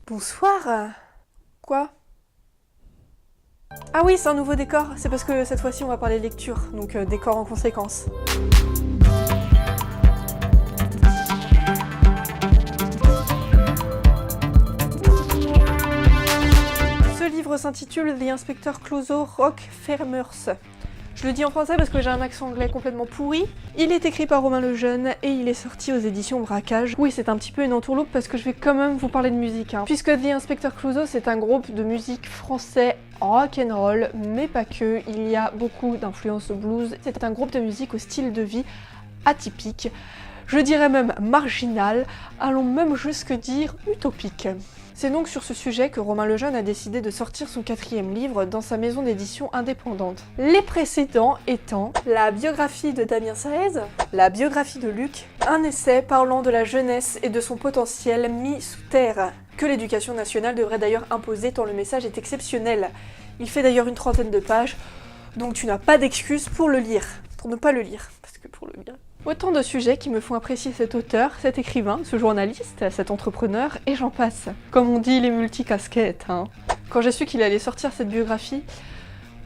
Bonsoir. Quoi? Ah oui, c'est un nouveau décor. C'est parce que cette fois-ci, on va parler lecture, donc décor en conséquence. Ce livre s'intitule The Inspector Clouseau Rock Farmers. Je le dis en français parce que j'ai un accent anglais complètement pourri. Il est écrit par Romain Lejeune et il est sorti aux éditions Braquage. Oui, c'est un petit peu une entourloupe parce que je vais quand même vous parler de musique. Puisque The Inspector Clouseau, c'est un groupe de musique français rock'n'roll, mais pas que. Il y a beaucoup d'influences blues. C'est un groupe de musique au style de vie atypique. Je dirais même marginal, allons même jusque dire utopique. C'est donc sur ce sujet que Romain Lejeune a décidé de sortir son 4e livre dans sa maison d'édition indépendante. Les précédents étant la biographie de Damien Saez, la biographie de Luc, un essai parlant de la jeunesse et de son potentiel mis sous terre, que l'éducation nationale devrait d'ailleurs imposer tant le message est exceptionnel. Il fait d'ailleurs une 30aine de pages, donc tu n'as pas d'excuse pour le lire, pour ne pas le lire, parce que pour le lire... Autant de sujets qui me font apprécier cet auteur, cet écrivain, ce journaliste, cet entrepreneur, et j'en passe. Comme on dit, les multicasquettes, Quand j'ai su qu'il allait sortir cette biographie,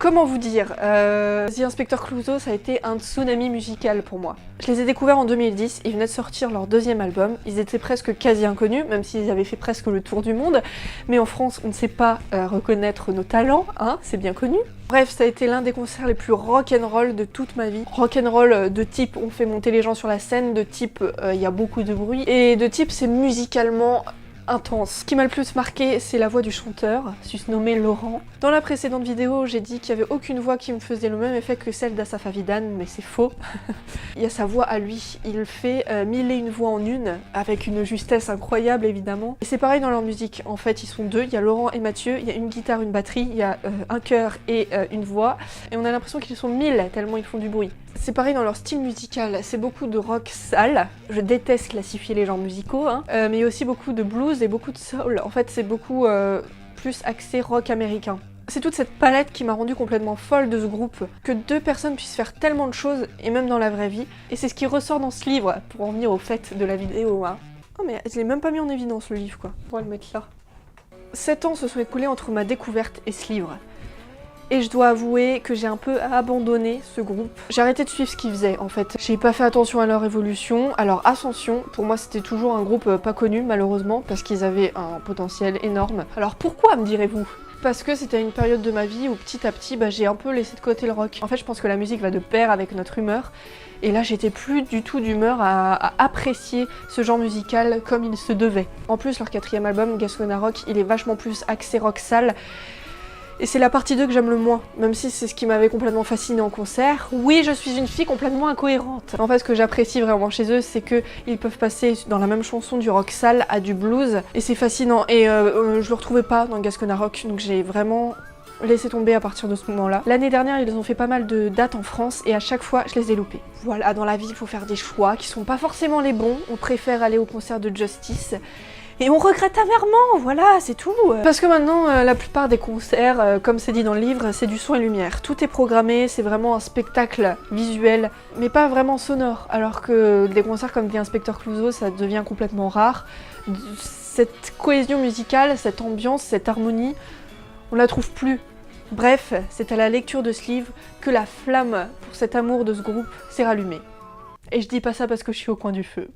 comment vous dire, The Inspector Clouseau, ça a été un tsunami musical pour moi. Je les ai découverts en 2010, ils venaient de sortir leur 2e album, ils étaient presque quasi inconnus, même s'ils avaient fait presque le tour du monde, mais en France, on ne sait pas reconnaître nos talents, c'est bien connu. Bref, ça a été l'un des concerts les plus rock'n'roll de toute ma vie. Rock'n'roll de type on fait monter les gens sur la scène, de type il y a beaucoup de bruit, et de type c'est musicalement intense. Ce qui m'a le plus marqué, c'est la voix du chanteur, susnommé Laurent. Dans la précédente vidéo, j'ai dit qu'il n'y avait aucune voix qui me faisait le même effet que celle d'Asaf Avidan, mais c'est faux. Il y a sa voix à lui, il fait 1001 voix en une, avec une justesse incroyable évidemment. Et c'est pareil dans leur musique, en fait ils sont deux, il y a Laurent et Mathieu, il y a une guitare, une batterie, il y a un chœur et une voix, et on a l'impression qu'ils sont 1000 tellement ils font du bruit. C'est pareil dans leur style musical, c'est beaucoup de rock sale, je déteste classifier les genres musicaux, mais il y a aussi beaucoup de blues et beaucoup de soul, en fait c'est beaucoup plus axé rock américain. C'est toute cette palette qui m'a rendue complètement folle de ce groupe, que 2 personnes puissent faire tellement de choses, et même dans la vraie vie, et c'est ce qui ressort dans ce livre, pour en venir au fait de la vidéo. Oh mais je l'ai même pas mis en évidence le livre quoi, on va le mettre là. 7 ans se sont écoulés entre ma découverte et ce livre. Et je dois avouer que j'ai un peu abandonné ce groupe. J'ai arrêté de suivre ce qu'ils faisaient en fait. J'ai pas fait attention à leur évolution, à leur ascension. Pour moi c'était toujours un groupe pas connu malheureusement, parce qu'ils avaient un potentiel énorme. Alors pourquoi me direz-vous ? Parce que c'était une période de ma vie où petit à petit j'ai un peu laissé de côté le rock. En fait je pense que la musique va de pair avec notre humeur. Et là j'étais plus du tout d'humeur à apprécier ce genre musical comme il se devait. En plus leur 4e album, Gascona Rock, il est vachement plus axé rock sale. Et c'est la partie 2 que j'aime le moins, même si c'est ce qui m'avait complètement fasciné en concert. Oui, je suis une fille complètement incohérente. En fait, ce que j'apprécie vraiment chez eux, c'est qu'ils peuvent passer dans la même chanson du rock sale à du blues, et c'est fascinant. Et je le retrouvais pas dans Gascona Rock, donc j'ai vraiment laissé tomber à partir de ce moment-là. L'année dernière, ils ont fait pas mal de dates en France, et à chaque fois, je les ai loupées. Voilà, dans la vie, il faut faire des choix qui sont pas forcément les bons. On préfère aller au concert de Justice. Et on regrette amèrement, voilà, c'est tout. Parce que maintenant, la plupart des concerts, comme c'est dit dans le livre, c'est du son et lumière. Tout est programmé, c'est vraiment un spectacle visuel, mais pas vraiment sonore. Alors que des concerts comme The Inspector Clouseau, ça devient complètement rare. Cette cohésion musicale, cette ambiance, cette harmonie, on la trouve plus. Bref, c'est à la lecture de ce livre que la flamme pour cet amour de ce groupe s'est rallumée. Et je dis pas ça parce que je suis au coin du feu.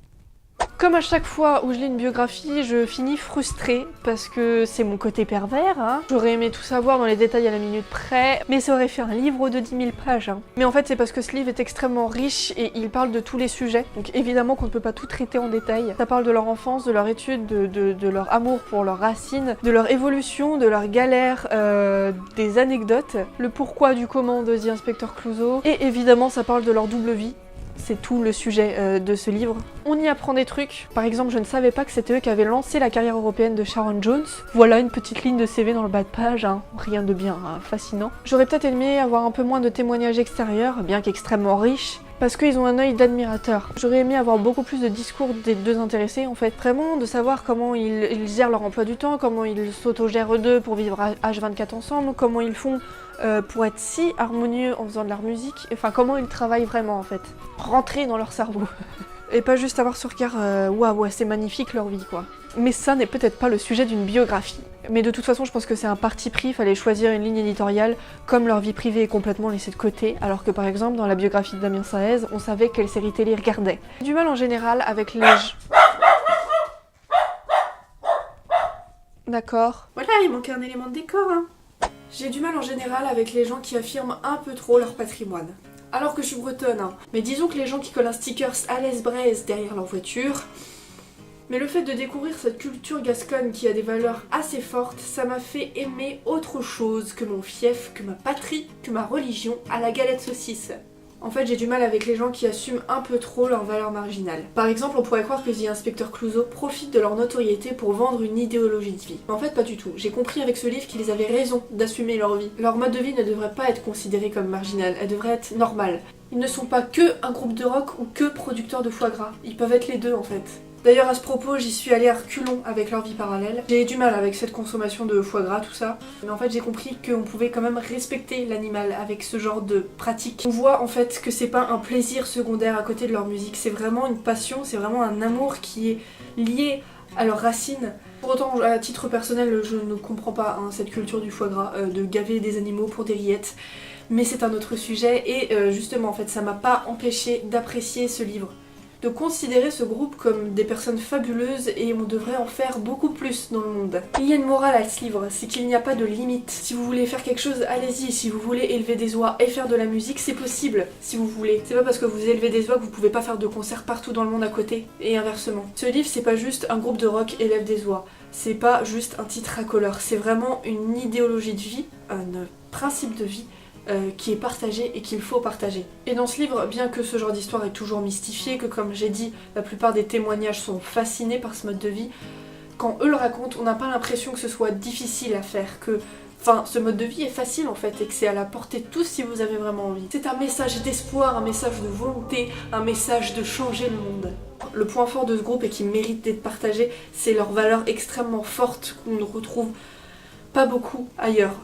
Comme à chaque fois où je lis une biographie, je finis frustrée parce que c'est mon côté pervers. J'aurais aimé tout savoir dans les détails à la minute près, mais ça aurait fait un livre de 10 000 pages. Mais en fait, c'est parce que ce livre est extrêmement riche et il parle de tous les sujets. Donc évidemment qu'on ne peut pas tout traiter en détail. Ça parle de leur enfance, de leur étude, de leur amour pour leurs racines, de leur évolution, de leurs galères, des anecdotes, le pourquoi du comment de The Inspector Clouseau. Et évidemment, ça parle de leur double vie. C'est tout le sujet de ce livre. On y apprend des trucs. Par exemple, je ne savais pas que c'était eux qui avaient lancé la carrière européenne de Sharon Jones. Voilà une petite ligne de CV dans le bas de page, rien de bien fascinant. J'aurais peut-être aimé avoir un peu moins de témoignages extérieurs, bien qu'extrêmement riches, parce qu'ils ont un œil d'admirateur. J'aurais aimé avoir beaucoup plus de discours des 2 intéressés en fait. Vraiment de savoir comment ils gèrent leur emploi du temps, comment ils s'autogèrent eux 2 pour vivre H24 ensemble, comment ils font pour être si harmonieux en faisant de leur musique, enfin comment ils travaillent vraiment en fait. Rentrer dans leur cerveau. Et pas juste avoir ce regard waouh, ouais, c'est magnifique leur vie quoi. Mais ça n'est peut-être pas le sujet d'une biographie. Mais de toute façon, je pense que c'est un parti pris, il fallait choisir une ligne éditoriale, comme leur vie privée est complètement laissée de côté, alors que par exemple, dans la biographie de Damien Saez, on savait quelle série télé il regardait. J'ai du mal en général avec les... D'accord. Voilà, il manquait un élément de décor, hein. J'ai du mal en général avec les gens qui affirment un peu trop leur patrimoine. Alors que je suis bretonne, hein. Mais disons que les gens qui collent un stickers à l'aise-braise derrière leur voiture... Mais le fait de découvrir cette culture gasconne qui a des valeurs assez fortes, ça m'a fait aimer autre chose que mon fief, que ma patrie, que ma religion, à la galette saucisse. En fait, j'ai du mal avec les gens qui assument un peu trop leurs valeurs marginales. Par exemple, on pourrait croire que The Inspector Clouseau profite de leur notoriété pour vendre une idéologie de vie. Mais en fait, pas du tout. J'ai compris avec ce livre qu'ils avaient raison d'assumer leur vie. Leur mode de vie ne devrait pas être considéré comme marginal, elle devrait être normale. Ils ne sont pas que un groupe de rock ou que producteurs de foie gras. Ils peuvent être les deux en fait. D'ailleurs à ce propos, j'y suis allée à reculons avec leur vie parallèle. J'ai eu du mal avec cette consommation de foie gras, tout ça. Mais en fait j'ai compris qu'on pouvait quand même respecter l'animal avec ce genre de pratique. On voit en fait que c'est pas un plaisir secondaire à côté de leur musique, c'est vraiment une passion, c'est vraiment un amour qui est lié à leurs racines. Pour autant, à titre personnel, je ne comprends pas cette culture du foie gras, de gaver des animaux pour des rillettes. Mais c'est un autre sujet et justement en fait ça m'a pas empêché d'apprécier ce livre. De considérer ce groupe comme des personnes fabuleuses et on devrait en faire beaucoup plus dans le monde. Il y a une morale à ce livre, c'est qu'il n'y a pas de limite. Si vous voulez faire quelque chose, allez-y. Si vous voulez élever des oies et faire de la musique, c'est possible, si vous voulez. C'est pas parce que vous élevez des oies que vous pouvez pas faire de concerts partout dans le monde à côté, et inversement. Ce livre, c'est pas juste un groupe de rock élève des oies. C'est pas juste un titre racoleur, c'est vraiment une idéologie de vie, un principe de vie, qui est partagé et qu'il faut partager. Et dans ce livre, bien que ce genre d'histoire est toujours mystifié, que comme j'ai dit, la plupart des témoignages sont fascinés par ce mode de vie, quand eux le racontent, on n'a pas l'impression que ce soit difficile à faire, que ce mode de vie est facile en fait et que c'est à la portée de tous si vous avez vraiment envie. C'est un message d'espoir, un message de volonté, un message de changer le monde. Le point fort de ce groupe et qui mérite d'être partagé, c'est leurs valeurs extrêmement fortes qu'on ne retrouve pas beaucoup ailleurs.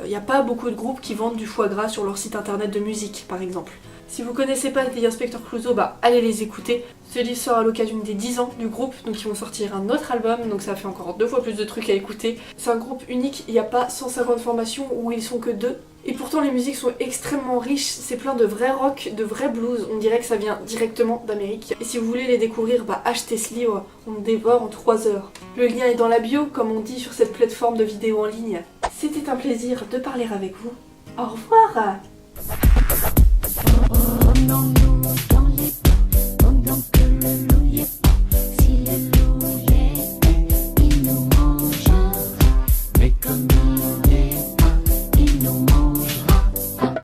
Il n'y a pas beaucoup de groupes qui vendent du foie gras sur leur site internet de musique, par exemple. Si vous connaissez pas The Inspector Clouseau, allez les écouter. Ce livre sort à l'occasion des 10 ans du groupe, donc ils vont sortir un autre album, donc ça fait encore 2 fois plus de trucs à écouter. C'est un groupe unique, il n'y a pas 150 formations où ils sont que 2. Et pourtant les musiques sont extrêmement riches, c'est plein de vrais rock, de vrais blues, on dirait que ça vient directement d'Amérique. Et si vous voulez les découvrir, achetez ce livre, on le dévore en 3 heures. Le lien est dans la bio, comme on dit sur cette plateforme de vidéos en ligne. C'était un plaisir de parler avec vous. Au revoir. Emmenons-nous dans les bois, pendant que le loup y est pas. Si le loup y était, il nous mangera. Mais comme nous